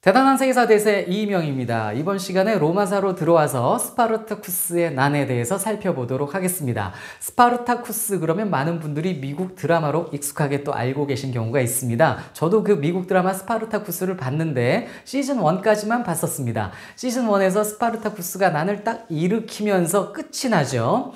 대단한 세계사 대세 이명입니다. 이번 시간에 로마사로 들어와서 스파르타쿠스의 난에 대해서 살펴보도록 하겠습니다. 스파르타쿠스 그러면 많은 분들이 미국 드라마로 익숙하게 또 알고 계신 경우가 있습니다. 저도 그 미국 드라마 스파르타쿠스를 봤는데 시즌 1까지만 봤었습니다. 시즌 1에서 스파르타쿠스가 난을 딱 일으키면서 끝이 나죠.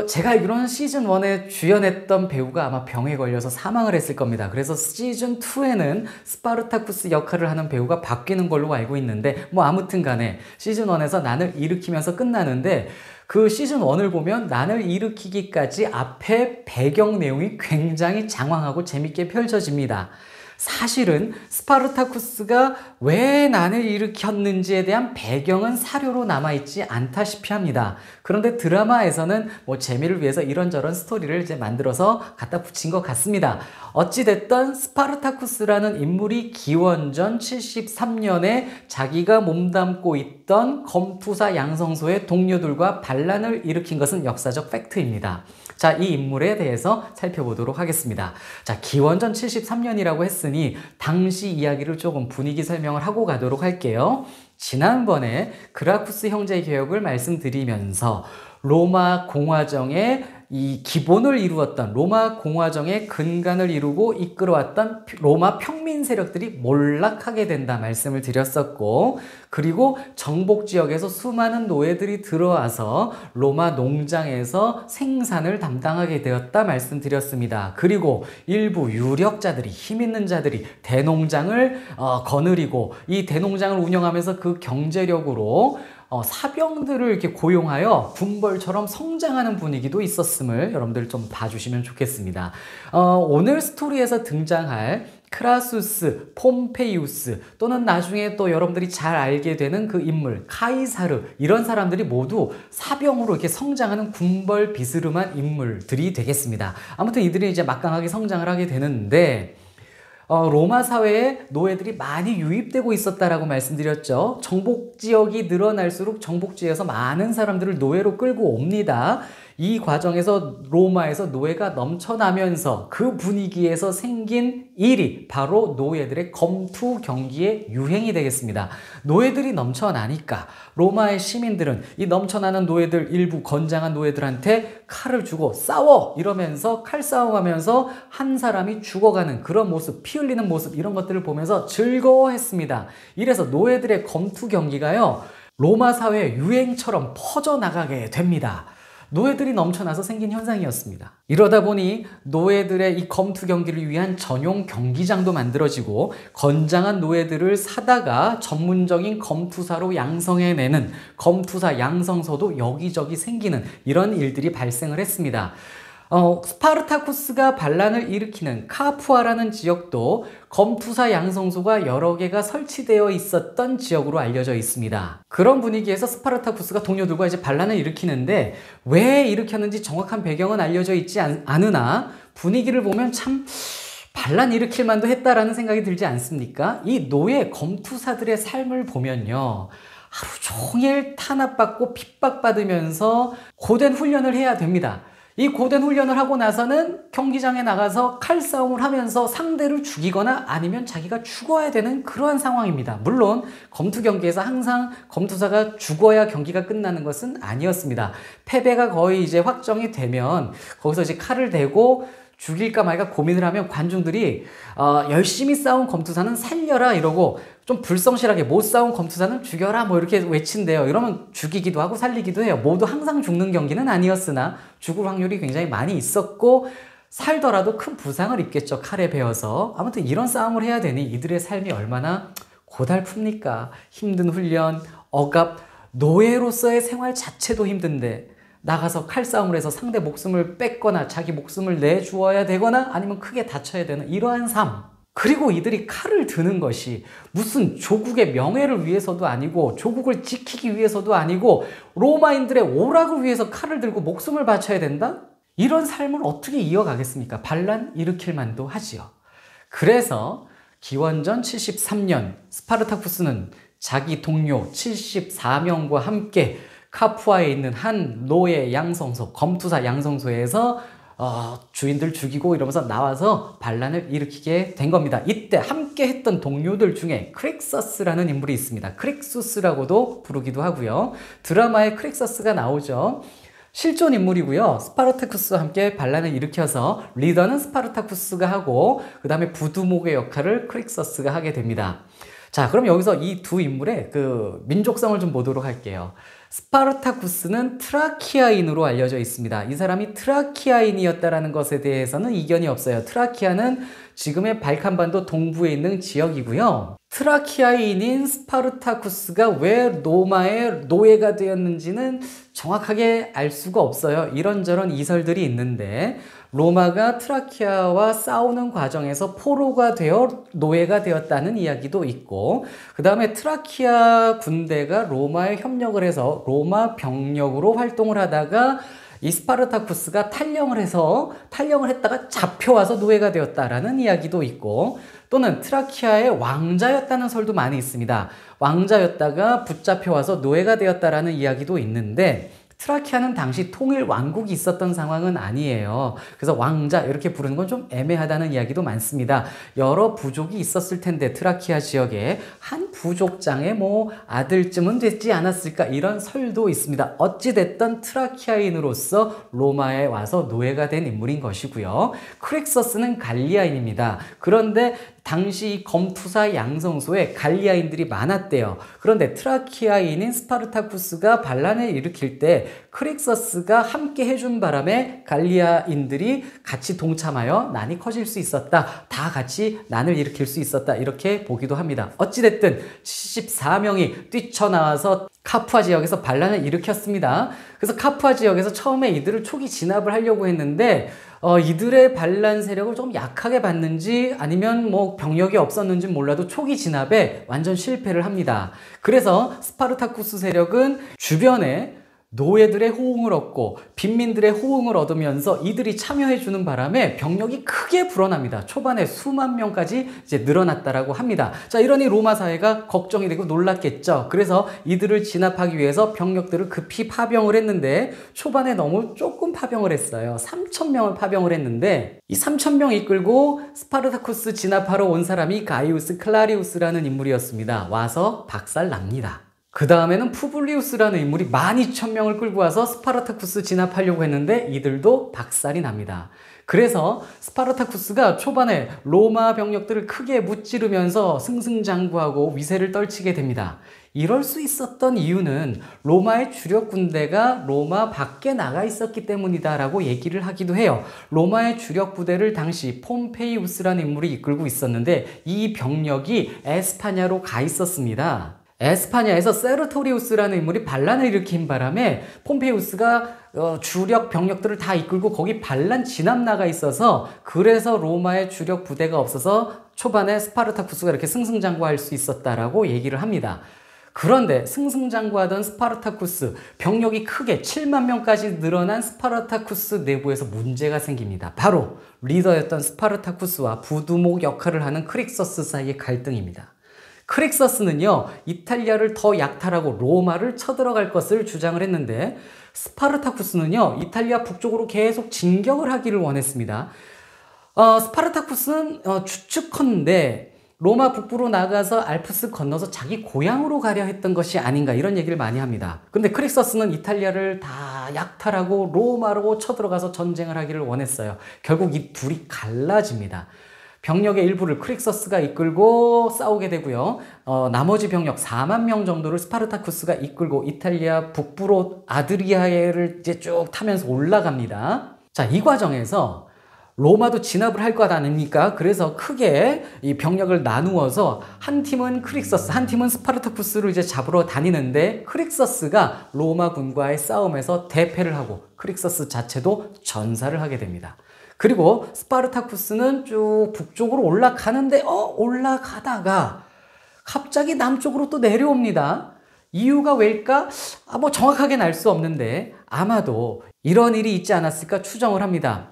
제가 알기로는 시즌 1에 주연했던 배우가 아마 병에 걸려서 사망을 했을 겁니다. 그래서 시즌 2에는 스파르타쿠스 역할을 하는 배우가 바뀌는 걸로 알고 있는데 아무튼 간에 시즌 1에서 난을 일으키면서 끝나는데 그 시즌 1을 보면 난을 일으키기까지 앞에 배경 내용이 굉장히 장황하고 재밌게 펼쳐집니다. 사실은 스파르타쿠스가 왜 난을 일으켰는지에 대한 배경은 사료로 남아있지 않다시피 합니다. 그런데 드라마에서는 재미를 위해서 이런저런 스토리를 이제 만들어서 갖다 붙인 것 같습니다. 어찌됐든 스파르타쿠스라는 인물이 기원전 73년에 자기가 몸담고 있던 검투사 양성소의 동료들과 반란을 일으킨 것은 역사적 팩트입니다. 자, 이 인물에 대해서 살펴보도록 하겠습니다. 자, 기원전 73년이라고 했으니 당시 이야기를 조금 분위기 설명을 하고 가도록 할게요. 지난번에 그라쿠스 형제 개혁을 말씀드리면서 로마 공화정의 이 기본을 이루었던 로마 공화정의 근간을 이루고 이끌어왔던 로마 평민 세력들이 몰락하게 된다 말씀을 드렸었고, 그리고 정복 지역에서 수많은 노예들이 들어와서 로마 농장에서 생산을 담당하게 되었다 말씀드렸습니다. 그리고 일부 유력자들이, 힘 있는 자들이 대농장을 거느리고 이 대농장을 운영하면서 그 경제력으로 사병들을 이렇게 고용하여 군벌처럼 성장하는 분위기도 있었음을 여러분들 좀 봐주시면 좋겠습니다. 오늘 스토리에서 등장할 크라수스, 폼페이우스 또는 나중에 또 여러분들이 잘 알게 되는 그 인물 카이사르, 이런 사람들이 모두 사병으로 이렇게 성장하는 군벌 비스름한 인물들이 되겠습니다. 아무튼 이들이 이제 막강하게 성장을 하게 되는데 로마 사회에 노예들이 많이 유입되고 있었다라고 말씀드렸죠. 정복지역이 늘어날수록 정복지에서 많은 사람들을 노예로 끌고 옵니다. 이 과정에서 로마에서 노예가 넘쳐나면서 그 분위기에서 생긴 일이 바로 노예들의 검투 경기의 유행이 되겠습니다. 노예들이 넘쳐나니까 로마의 시민들은 이 넘쳐나는 노예들, 일부 건장한 노예들한테 칼을 주고 싸워! 이러면서 칼싸움하면서 한 사람이 죽어가는 그런 모습, 피 흘리는 모습, 이런 것들을 보면서 즐거워했습니다. 이래서 노예들의 검투 경기가요, 로마 사회의 유행처럼 퍼져나가게 됩니다. 노예들이 넘쳐나서 생긴 현상이었습니다. 이러다 보니 노예들의 이 검투 경기를 위한 전용 경기장도 만들어지고 건장한 노예들을 사다가 전문적인 검투사로 양성해내는 검투사 양성소도 여기저기 생기는 이런 일들이 발생을 했습니다. 스파르타쿠스가 반란을 일으키는 카푸아라는 지역도 검투사 양성소가 여러 개가 설치되어 있었던 지역으로 알려져 있습니다. 그런 분위기에서 스파르타쿠스가 동료들과 이제 반란을 일으키는데 왜 일으켰는지 정확한 배경은 알려져 있지 않으나 분위기를 보면 참 반란 일으킬 만도 했다라는 생각이 들지 않습니까? 이 노예 검투사들의 삶을 보면요, 하루 종일 탄압받고 핍박받으면서 고된 훈련을 해야 됩니다. 이 고된 훈련을 하고 나서는 경기장에 나가서 칼싸움을 하면서 상대를 죽이거나 아니면 자기가 죽어야 되는 그러한 상황입니다. 물론 검투 경기에서 항상 검투사가 죽어야 경기가 끝나는 것은 아니었습니다. 패배가 거의 이제 확정이 되면 거기서 이제 칼을 대고 죽일까 말까 고민을 하면 관중들이 열심히 싸운 검투사는 살려라 이러고, 좀 불성실하게 못 싸운 검투사는 죽여라 이렇게 외친대요. 이러면 죽이기도 하고 살리기도 해요. 모두 항상 죽는 경기는 아니었으나 죽을 확률이 굉장히 많이 있었고, 살더라도 큰 부상을 입겠죠, 칼에 베어서. 아무튼 이런 싸움을 해야 되니 이들의 삶이 얼마나 고달픕니까? 힘든 훈련, 억압, 노예로서의 생활 자체도 힘든데 나가서 칼싸움을 해서 상대 목숨을 뺏거나 자기 목숨을 내주어야 되거나 아니면 크게 다쳐야 되는 이러한 삶. 그리고 이들이 칼을 드는 것이 무슨 조국의 명예를 위해서도 아니고 조국을 지키기 위해서도 아니고 로마인들의 오락을 위해서 칼을 들고 목숨을 바쳐야 된다? 이런 삶을 어떻게 이어가겠습니까? 반란 일으킬 만도 하지요. 그래서 기원전 73년 스파르타쿠스는 자기 동료 74명과 함께 카푸아에 있는 한 노예 양성소, 검투사 양성소에서 주인들 죽이고 이러면서 나와서 반란을 일으키게 된 겁니다. 이때 함께 했던 동료들 중에 크릭서스라는 인물이 있습니다. 크릭수스라고도 부르기도 하고요. 드라마에 크릭서스가 나오죠. 실존 인물이고요. 스파르타쿠스와 함께 반란을 일으켜서 리더는 스파르타쿠스가 하고 그 다음에 부두목의 역할을 크릭서스가 하게 됩니다. 자, 그럼 여기서 이 두 인물의 그 민족성을 좀 보도록 할게요. 스파르타쿠스는 트라키아인으로 알려져 있습니다. 이 사람이 트라키아인이었다라는 것에 대해서는 이견이 없어요. 트라키아는 지금의 발칸반도 동부에 있는 지역이고요. 트라키아인인 스파르타쿠스가 왜 로마의 노예가 되었는지는 정확하게 알 수가 없어요. 이런저런 이설들이 있는데 로마가 트라키아와 싸우는 과정에서 포로가 되어 노예가 되었다는 이야기도 있고 그 다음에 트라키아 군대가 로마에 협력을 해서 로마 병력으로 활동을 하다가 이 스파르타쿠스가 탈영을 했다가 잡혀와서 노예가 되었다라는 이야기도 있고 또는 트라키아의 왕자였다는 설도 많이 있습니다. 왕자였다가 붙잡혀와서 노예가 되었다라는 이야기도 있는데 트라키아는 당시 통일 왕국이 있었던 상황은 아니에요. 그래서 왕자 이렇게 부르는 건 좀 애매하다는 이야기도 많습니다. 여러 부족이 있었을 텐데 트라키아 지역에 한 부족장의 아들쯤은 되지 않았을까 이런 설도 있습니다. 어찌됐든 트라키아인으로서 로마에 와서 노예가 된 인물인 것이고요. 크릭서스는 갈리아인입니다. 그런데 당시 검투사 양성소에 갈리아인들이 많았대요. 그런데 트라키아인인 스파르타쿠스가 반란을 일으킬 때 크릭서스가 함께 해준 바람에 갈리아인들이 같이 동참하여 난이 커질 수 있었다. 다 같이 난을 일으킬 수 있었다. 이렇게 보기도 합니다. 어찌됐든 74명이 뛰쳐나와서 카푸아 지역에서 반란을 일으켰습니다. 그래서 카푸아 지역에서 처음에 이들을 초기 진압을 하려고 했는데 이들의 반란 세력을 좀 약하게 봤는지 아니면 병력이 없었는지 몰라도 초기 진압에 완전 실패를 합니다. 그래서 스파르타쿠스 세력은 주변에 노예들의 호응을 얻고 빈민들의 호응을 얻으면서 이들이 참여해주는 바람에 병력이 크게 불어납니다. 초반에 수만 명까지 이제 늘어났다라고 합니다. 자, 이러니 로마 사회가 걱정이 되고 놀랐겠죠. 그래서 이들을 진압하기 위해서 병력들을 급히 파병을 했는데 초반에 너무 조금 파병을 했어요. 3,000명을 파병을 했는데 이 3,000명 이끌고 스파르타쿠스 진압하러 온 사람이 가이우스 클라리우스라는 인물이었습니다. 와서 박살납니다. 그 다음에는 푸블리우스라는 인물이 12,000명을 끌고 와서 스파르타쿠스 진압하려고 했는데 이들도 박살이 납니다. 그래서 스파르타쿠스가 초반에 로마 병력들을 크게 무찌르면서 승승장구하고 위세를 떨치게 됩니다. 이럴 수 있었던 이유는 로마의 주력 군대가 로마 밖에 나가 있었기 때문이다라고 얘기를 하기도 해요. 로마의 주력 부대를 당시 폼페이우스라는 인물이 이끌고 있었는데 이 병력이 에스파냐로 가 있었습니다. 에스파냐에서 세르토리우스라는 인물이 반란을 일으킨 바람에 폼페이우스가 주력 병력들을 다 이끌고 거기 반란 진압 나가 있어서 그래서 로마의 주력 부대가 없어서 초반에 스파르타쿠스가 이렇게 승승장구할 수 있었다라고 얘기를 합니다. 그런데 승승장구하던 스파르타쿠스 병력이 크게 7만 명까지 늘어난 스파르타쿠스 내부에서 문제가 생깁니다. 바로 리더였던 스파르타쿠스와 부두목 역할을 하는 크릭서스 사이의 갈등입니다. 크릭서스는요, 이탈리아를 더 약탈하고 로마를 쳐들어갈 것을 주장을 했는데 스파르타쿠스는요, 이탈리아 북쪽으로 계속 진격을 하기를 원했습니다. 스파르타쿠스는 추측컨대 로마 북부로 나가서 알프스 건너서 자기 고향으로 가려 했던 것이 아닌가 이런 얘기를 많이 합니다. 근데 크릭서스는 이탈리아를 다 약탈하고 로마로 쳐들어가서 전쟁을 하기를 원했어요. 결국 이 둘이 갈라집니다. 병력의 일부를 크릭서스가 이끌고 싸우게 되고요. 나머지 병력 4만 명 정도를 스파르타쿠스가 이끌고 이탈리아 북부로 아드리아해를 이제 쭉 타면서 올라갑니다. 자, 이 과정에서 로마도 진압을 할 것 아닙니까? 그래서 크게 이 병력을 나누어서 한 팀은 크릭서스, 한 팀은 스파르타쿠스를 이제 잡으러 다니는데 크릭서스가 로마군과의 싸움에서 대패를 하고 크릭서스 자체도 전사를 하게 됩니다. 그리고 스파르타쿠스는 쭉 북쪽으로 올라가는데 올라가다가 갑자기 남쪽으로 또 내려옵니다. 이유가 왜일까? 정확하게는 알 수 없는데 아마도 이런 일이 있지 않았을까 추정을 합니다.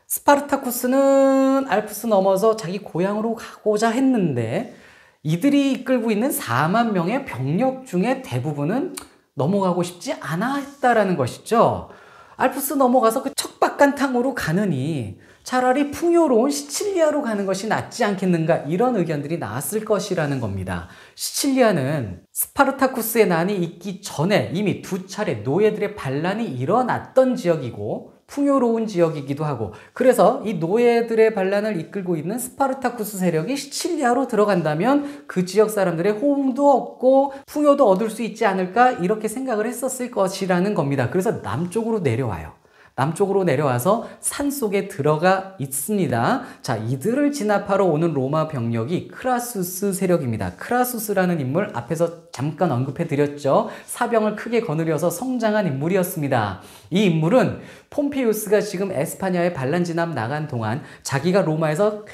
스파르타쿠스는 알프스 넘어서 자기 고향으로 가고자 했는데 이들이 이끌고 있는 4만 명의 병력 중에 대부분은 넘어가고 싶지 않아 했다라는 것이죠. 알프스 넘어가서 그 척박한 탕으로 가느니 차라리 풍요로운 시칠리아로 가는 것이 낫지 않겠는가, 이런 의견들이 나왔을 것이라는 겁니다. 시칠리아는 스파르타쿠스의 난이 있기 전에 이미 2차례 노예들의 반란이 일어났던 지역이고 풍요로운 지역이기도 하고, 그래서 이 노예들의 반란을 이끌고 있는 스파르타쿠스 세력이 시칠리아로 들어간다면 그 지역 사람들의 호응도 얻고 풍요도 얻을 수 있지 않을까, 이렇게 생각을 했었을 것이라는 겁니다. 그래서 남쪽으로 내려와요. 남쪽으로 내려와서 산속에 들어가 있습니다. 자, 이들을 진압하러 오는 로마 병력이 크라수스 세력입니다. 크라수스라는 인물 앞에서 잠깐 언급해 드렸죠. 사병을 크게 거느려서 성장한 인물이었습니다. 이 인물은 폼페이우스가 지금 에스파냐에 반란 진압 나간 동안 자기가 로마에서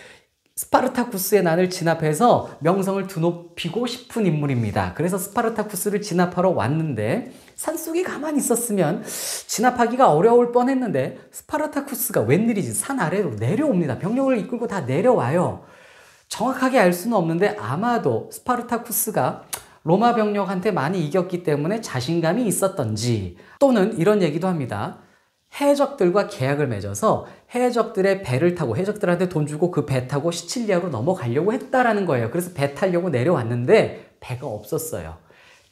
스파르타쿠스의 난을 진압해서 명성을 드높이고 싶은 인물입니다. 그래서 스파르타쿠스를 진압하러 왔는데 산속에 가만히 있었으면 진압하기가 어려울 뻔했는데 스파르타쿠스가 웬일이지 산 아래로 내려옵니다. 병력을 이끌고 다 내려와요. 정확하게 알 수는 없는데 아마도 스파르타쿠스가 로마 병력한테 많이 이겼기 때문에 자신감이 있었던지, 또는 이런 얘기도 합니다. 해적들과 계약을 맺어서 해적들의 배를 타고 해적들한테 돈 주고 그 배 타고 시칠리아로 넘어가려고 했다라는 거예요. 그래서 배 타려고 내려왔는데 배가 없었어요.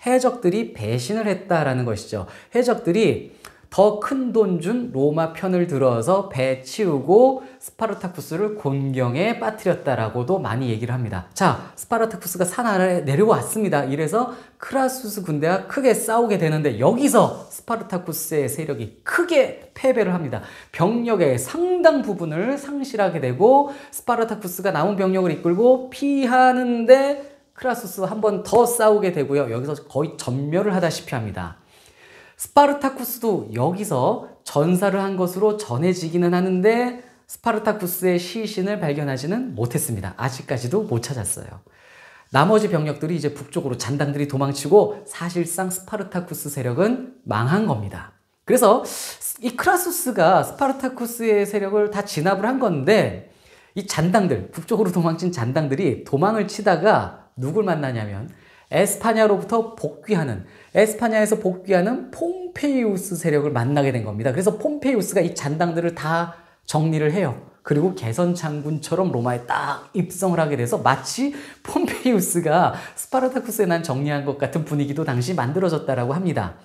해적들이 배신을 했다라는 것이죠. 해적들이 더 큰 돈 준 로마 편을 들어서 배 치우고 스파르타쿠스를 곤경에 빠뜨렸다라고도 많이 얘기를 합니다. 자, 스파르타쿠스가 산 아래에 내려왔습니다. 이래서 크라수스 군대와 크게 싸우게 되는데 여기서 스파르타쿠스의 세력이 크게 패배를 합니다. 병력의 상당 부분을 상실하게 되고 스파르타쿠스가 남은 병력을 이끌고 피하는데 크라수스와 한 번 더 싸우게 되고요. 여기서 거의 전멸을 하다시피 합니다. 스파르타쿠스도 여기서 전사를 한 것으로 전해지기는 하는데 스파르타쿠스의 시신을 발견하지는 못했습니다. 아직까지도 못 찾았어요. 나머지 병력들이 이제 북쪽으로 잔당들이 도망치고 사실상 스파르타쿠스 세력은 망한 겁니다. 그래서 이 크라수스가 스파르타쿠스의 세력을 다 진압을 한 건데 이 잔당들, 북쪽으로 도망친 잔당들이 도망을 치다가 누굴 만나냐면 에스파냐로부터 복귀하는, 에스파냐에서 복귀하는 폼페이우스 세력을 만나게 된 겁니다. 그래서 폼페이우스가 이 잔당들을 다 정리를 해요. 그리고 개선 장군처럼 로마에 딱 입성을 하게 돼서 마치 폼페이우스가 스파르타쿠스에 난 정리한 것 같은 분위기도 당시 만들어졌다라고 합니다.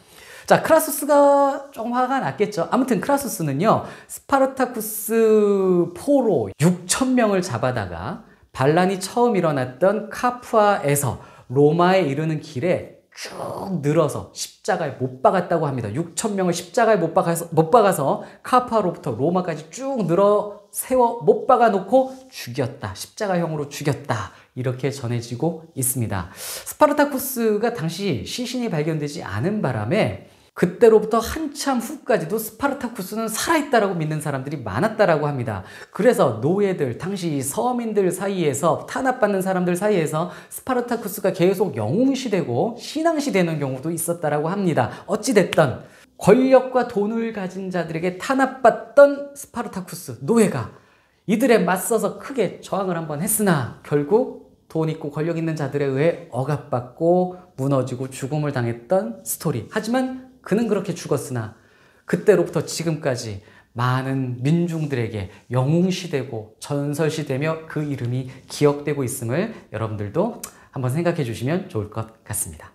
자, 크라수스가 좀 화가 났겠죠. 아무튼 크라수스는요, 스파르타쿠스 포로 6,000명을 잡아다가 반란이 처음 일어났던 카푸아에서 로마에 이르는 길에 쭉 늘어서 십자가에 못 박았다고 합니다. 6,000명을 십자가에 못 박아서 카푸아로부터 로마까지 쭉 늘어 세워 못 박아 놓고 죽였다. 십자가형으로 죽였다. 이렇게 전해지고 있습니다. 스파르타쿠스가 당시 시신이 발견되지 않은 바람에 그때로부터 한참 후까지도 스파르타쿠스는 살아있다라고 믿는 사람들이 많았다라고 합니다. 그래서 노예들, 당시 서민들 사이에서, 탄압받는 사람들 사이에서 스파르타쿠스가 계속 영웅시되고 신앙시되는 경우도 있었다라고 합니다. 어찌됐든 권력과 돈을 가진 자들에게 탄압받던 스파르타쿠스 노예가 이들에 맞서서 크게 저항을 한번 했으나 결국 돈 있고 권력 있는 자들에 의해 억압받고 무너지고 죽음을 당했던 스토리. 하지만 그는 그렇게 죽었으나 그때로부터 지금까지 많은 민중들에게 영웅시되고 전설시되며 그 이름이 기억되고 있음을 여러분들도 한번 생각해 주시면 좋을 것 같습니다.